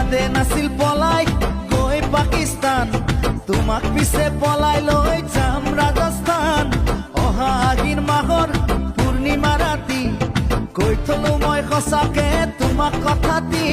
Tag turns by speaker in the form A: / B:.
A: বাদে নাছিল পলাই গৈ পাকিস্তান তোমাক পিছে পলাই লৈ যাম ৰাজস্থান অহা আহিন মাহৰ পূৰ্ণিমা ৰাতি কৈ থলো মই সঁচাকে তোমাক কথা দি